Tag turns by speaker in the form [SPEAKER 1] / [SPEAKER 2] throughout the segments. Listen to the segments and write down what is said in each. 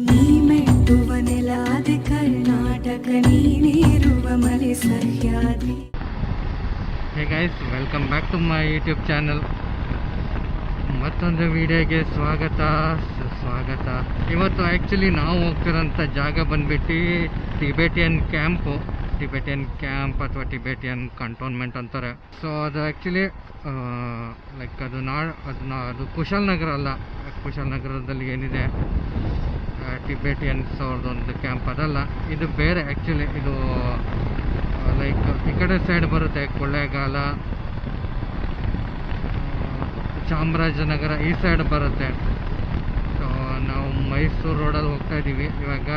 [SPEAKER 1] ನೀ ಮೆಟ್ಟುವ ನೆಲಾದೆ ಕರ್ನಾಟಕ ನೀನಿರುವ ಮಲೆ Sahyadri.
[SPEAKER 2] Hey guys, welcome back to my YouTube channel. ಮತ್ತೊಂದು ವಿಡಿಯೋಗೆ ಸ್ವಾಗತ ಸುಸ್ವಾಗತ. ಇವತ್ತು ಆ್ಯಕ್ಚುಲಿ ನಾವು ಹೋಗ್ತಿರೋಂಥ ಜಾಗ ಬಂದ್ಬಿಟ್ಟು ಟಿಬೆಟಿಯನ್ ಕ್ಯಾಂಪ್ ಅಥವಾ ಟಿಬೆಟಿಯನ್ ಕಂಟೋನ್ಮೆಂಟ್ ಅಂತಾರೆ. ಸೊ ಅದು ಆ್ಯಕ್ಚುಲಿ ಲೈಕ್ ಅದು ಕುಶಾಲನಗರ ಅಲ್ಲ. ಕುಶಾಲನಗರದಲ್ಲಿ ಏನಿದೆ ಟಿಬೆಟಿಯನ್ಸ್ ಅವ್ರದ್ದೊಂದು ಕ್ಯಾಂಪ್, ಅದಲ್ಲ, ಇದು ಬೇರೆ. ಆ್ಯಕ್ಚುಲಿ ಇದು ಲೈಕ್ ಈ ಕಡೆ ಸೈಡ್ ಬರುತ್ತೆ, ಕೊಳ್ಳೇಗಾಲ, ಚಾಮರಾಜನಗರ ಈ ಸೈಡ್ ಬರುತ್ತೆ. ಸೊ ನಾವು ಮೈಸೂರು ರೋಡಲ್ಲಿ ಹೋಗ್ತಾ ಇದ್ದೀವಿ ಇವಾಗ.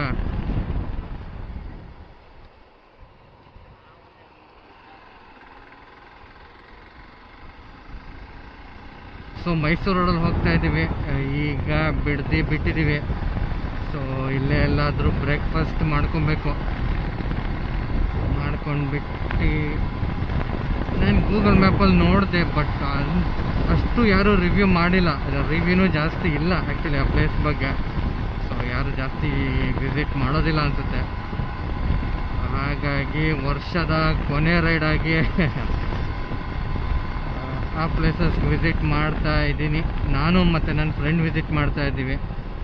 [SPEAKER 2] ಮೈಸೂರು ರೋಡಲ್ಲಿ ಹೋಗ್ತಾ ಇದ್ದೀವಿ ಈಗ. ಬಿಟ್ಟಿದ್ದೀವಿ. ಸೊ ಇಲ್ಲೇ ಎಲ್ಲಾದರೂ ಬ್ರೇಕ್ಫಾಸ್ಟ್ ಮಾಡ್ಕೊಬೇಕು. ಮಾಡ್ಕೊಂಡ್ಬಿಟ್ಟು ನಾನು ಗೂಗಲ್ ಮ್ಯಾಪಲ್ಲಿ ನೋಡಿದೆ, ಬಟ್ ಅಷ್ಟು ಯಾರೂ ರಿವ್ಯೂ ಮಾಡಿಲ್ಲ. ರಿವ್ಯೂನೂ ಜಾಸ್ತಿ ಇಲ್ಲ ಆ್ಯಕ್ಚುಲಿ ಆ ಪ್ಲೇಸ್ ಬಗ್ಗೆ. ಸೊ ಯಾರು ಜಾಸ್ತಿ ವಿಸಿಟ್ ಮಾಡೋದಿಲ್ಲ ಅನಿಸುತ್ತೆ. ಹಾಗಾಗಿ ವರ್ಷದ ಕೊನೆ ರೈಡಾಗಿ ಆ ಪ್ಲೇಸಸ್ಗೆ ವಿಸಿಟ್ ಮಾಡ್ತಾ ಇದ್ದೀನಿ. ನಾನು ಮತ್ತು ನನ್ನ ಫ್ರೆಂಡ್ ವಿಸಿಟ್ ಮಾಡ್ತಾ ಇದ್ದೀವಿ.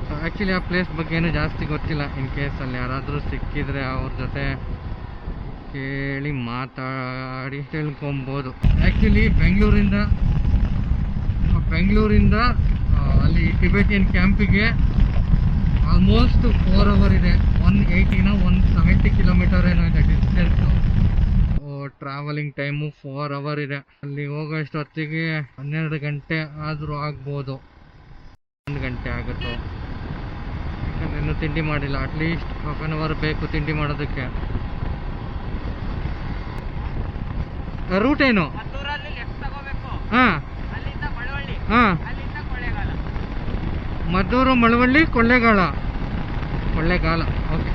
[SPEAKER 2] ಸೊ ಆ್ಯಕ್ಚುಲಿ ಆ ಪ್ಲೇಸ್ ಬಗ್ಗೆ ಏನೂ ಜಾಸ್ತಿ ಗೊತ್ತಿಲ್ಲ. ಇನ್ ಕೇಸಲ್ಲಿ ಯಾರಾದರೂ ಸಿಕ್ಕಿದರೆ ಅವ್ರ ಜೊತೆ ಕೇಳಿ ಮಾತಾಡಿ ತಿಳ್ಕೊಬೋದು. ಆ್ಯಕ್ಚುಲಿ ಬೆಂಗಳೂರಿಂದ ಅಲ್ಲಿ ಟಿಬೆಟಿಯನ್ ಕ್ಯಾಂಪಿಗೆ ಆಲ್ಮೋಸ್ಟ್ 4 hour ಇದೆ. 170 ಕಿಲೋಮೀಟರ್ ಏನೋ ಇದೆ ಡಿಸ್ಟೆನ್ಸು. ಟ್ರಾವೆಲಿಂಗ್ ಟೈಮು 4 hour ಇದೆ. ಅಲ್ಲಿ ಹೋಗೋಷ್ಟೊತ್ತಿಗೆ 12 ಗಂಟೆ ಆದರೂ ಆಗ್ಬೋದು, 1 ಗಂಟೆ ಆಗುತ್ತೋ. ಯಾಕಂದರೆ ಇನ್ನೂ ತಿಂಡಿ ಮಾಡಿಲ್ಲ. ಅಟ್ಲೀಸ್ಟ್ ಹಾಫ್ ಆನ್ ಅವರ್ ಬೇಕು ತಿಂಡಿ ಮಾಡೋದಕ್ಕೆ. ರೂಟ್ ಏನು? ಹಾಂ ಹಾಂ, ಮದ್ದೂರು, ಮಳವಳ್ಳಿ, ಕೊಳ್ಳೇಗಾಲ. ಓಕೆ.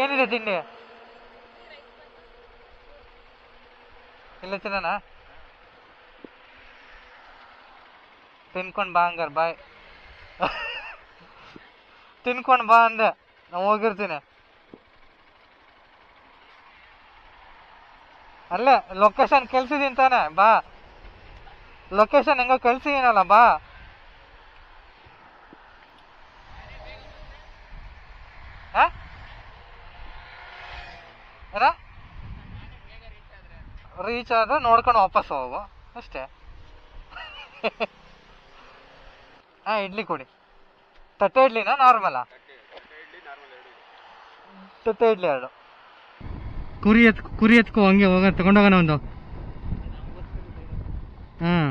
[SPEAKER 2] ಏನಿದೆ ತಿಂಡಿ? ಇಲ್ಲ ತಿನ್ನೋಣ? ತಿನ್ಕೊಂಡು ಬಾ ಹಂಗಾರೆ. ಬಾಯ್. ತಿನ್ಕೊಂಡು ಬಾ ಅಂದೆ, ನಾವು ಹೋಗಿರ್ತೀನಿ. ಅಲ್ಲೇ ಲೊಕೇಶನ್ ಕಳ್ಸಿದೀನಿ ತಾನೆ, ಬಾ. ಲೊಕೇಶನ್ ಹೆಂಗೋ ಕಳ್ಸಿದೀನಲ್ಲ, ಬಾ. ರೀಚ್ ಆದ್ರೆ ನೋಡ್ಕೊಂಡು ವಾಪಸ್ ಹೋಗು ಅಷ್ಟೇ. ಹಾಂ, ಇಡ್ಲಿ ಕೊಡಿ. ತಟ್ಟೆ ಇಡ್ಲಿನಾ ನಾರ್ಮಲಾ? ತಟ್ಟೆ ಇಡ್ಲಿ 2. ಕುರಿ ಎತ್ಕೊ, ಹಂಗೆ ಹೋಗ ತಗೊಂಡೋಗೋಣ ಒಂದು. ಹಾಂ,